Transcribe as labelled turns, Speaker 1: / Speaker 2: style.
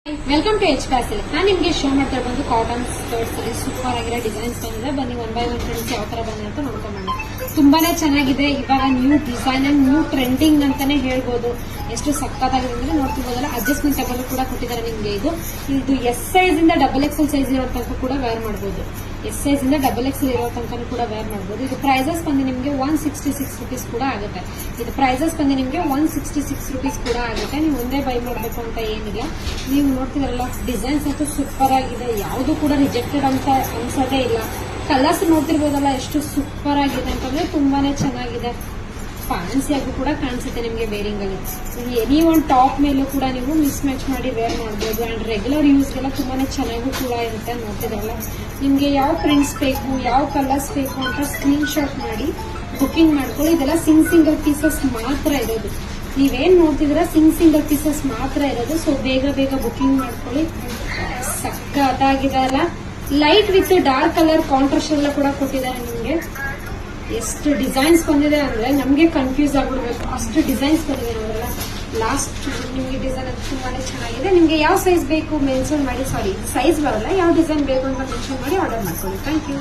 Speaker 1: Welcome to H ಪ್ಯಾಸಲ್. ನಾನು ನಿಮಗೆ show ಮಾಡ್ತಾ ಬಂದು ಕಾಟನ್ ಸ್ಕರ್ಟ್ಸ್ ಅಲ್ಲಿ ಸೂಪರ್ ಆಗಿರೋ ಡಿಸೈನ್ಸ್ ಬಂದಿದೆ. ಬನ್ನಿ ಒನ್ ಬೈ ಒನ್ ಫ್ರೆಂಡ್ಸ್ ಯಾವ ತರ ಬಂದಿದೆ ಅಂತ ನೋಡ್ಕೊಂಡ್ ತುಂಬಾನೇ ಚೆನ್ನಾಗಿದೆ. ಇವಾಗ new design and new trending ಅಂತಾನೆ ಹೇಳ್ಬೋದು. ಎಷ್ಟು ಸಕ್ಕತ್ತಾಗಿದೆ ಅಂದ್ರೆ ನೋಡ್ತಿರ್ಬೋದಲ್ಲ, ಅಡ್ಜಸ್ಟ್ಮೆಂಟ್ ಟೇಬಲ್ ಕೂಡ ಕೊಟ್ಟಿದ್ದಾರೆ ನಿಮಗೆ. ಇದು ಎಸ್ ಸೈಜ್ ಇಂದ XXL ಸೈಜ್ ಇರೋ ತನಕ ಕೂಡ ವೇರ್ ಮಾಡಬಹುದು. ಎಸ್ ಸೈಜ್ ಇಂದ XXL ಇರೋ ತನಕ ಕೂಡ ವೇರ್ ಮಾಡಬಹುದು. ಇದು ಪ್ರೈಸಸ್ ಬಂದು ನಿಮಗೆ 166 ರೂಪೀಸ್ ಕೂಡ ಆಗುತ್ತೆ. ಇದು ಪ್ರೈಸಸ್ ಬಂದು ನಿಮಗೆ 166 ರೂಪೀಸ್ ಕೂಡ ಆಗುತ್ತೆ. ನೀವು ಒಂದೇ ಬೈ ಮಾಡಬೇಕು ಅಂತ ಏನಿಲ್ಲ. ನೀವು ನೋಡ್ತಿದ್ರಲ್ಲ, ಡಿಸೈನ್ಸ್ ಅಂತೂ ಸೂಪರ್ ಆಗಿದೆ. ಯಾವುದು ಕೂಡ ರಿಜೆಕ್ಟೆಡ್ ಅಂತ ಅನ್ಸೋದೇ ಇಲ್ಲ. ಕಲರ್ಸ್ ನೋಡ್ತಿರ್ಬೋದಲ್ಲ, ಎಷ್ಟು ಸೂಪರ್ ಆಗಿದೆ ಅಂತಂದ್ರೆ ತುಂಬಾನೇ ಚೆನ್ನಾಗಿದೆ. ಫ್ಯಾನ್ಸಿಯಾಗೂ ಕೂಡ ಕಾಣಿಸುತ್ತೆ ನಿಮಗೆ ವೇರಿಂಗ್ ಅಲ್ಲಿ. ಎನಿ ಒಂದು ಟಾಪ್ ಮೇಲೂ ಕೂಡ ನೀವು ಮಿಸ್ ಮ್ಯಾಚ್ ಮಾಡಿ ವೇರ್ ಮಾಡಬಹುದು. ಅಂಡ್ ರೆಗ್ಯುಲರ್ ಯೂಸ್ಗೆಲ್ಲ ತುಂಬಾನೇ ಚೆನ್ನಾಗೂ ಕೂಡ ಇರುತ್ತೆ. ನೋಡ್ತಿದ್ರಲ್ಲ, ನಿಮ್ಗೆ ಯಾವ ಪ್ರಿಂಟ್ಸ್ ಬೇಕು, ಯಾವ ಕಲರ್ಸ್ ಬೇಕು ಅಂತ ಸ್ಕ್ರೀನ್ ಶಾಟ್ ಮಾಡಿ ಬುಕಿಂಗ್ ಮಾಡ್ಕೊಳ್ಳಿ. ಇದೆಲ್ಲ ಸಿಂಗಲ್ ಪೀಸಸ್ ಮಾತ್ರ ಇರೋದು. ನೀವೇನ್ ನೋಡ್ತಿದ್ರ ಸಿಂಗಲ್ ಪೀಸಸ್ ಮಾತ್ರ ಇರೋದು. ಸೊ ಬೇಗ ಬುಕಿಂಗ್ ಮಾಡ್ಕೊಳ್ಳಿ. ಸಕ್ಕತ್ತಾಗಿದೆ ಅಲ್ಲ. Light with dark colour contrast ಎಲ್ಲ ಕೂಡ ಕೊಟ್ಟಿದ್ದಾರೆ ನಿಮ್ಗೆ. ಎಷ್ಟು ಡಿಸೈನ್ಸ್ ಬಂದಿದೆ ಅಂದ್ರೆ ನಮ್ಗೆ ಕನ್ಫ್ಯೂಸ್ ಆಗ್ಬಿಡ್ಬೇಕು, ಅಷ್ಟು ಡಿಸೈನ್ಸ್ ಬಂದಿದೆ. ನೋಡಲ್ಲ, ಲಾಸ್ಟ್ ನಿಮ್ಗೆ ಡಿಸೈನ್ ಅದು ತುಂಬಾನೇ ಚೆನ್ನಾಗಿದೆ. ನಿಮ್ಗೆ ಯಾವ ಸೈಜ್ ಬೇಕು ಮೆನ್ಷನ್ ಮಾಡಿ, ಸಾರಿ ಸೈಜ್ ಬರಲ್ಲ, ಯಾವ ಡಿಸೈನ್ ಬೇಕು ಅಂತ ಮೆನ್ಷನ್ ಮಾಡಿ ಆರ್ಡರ್ ಮಾಡ್ಕೊಳ್ಳಿ. Thank you.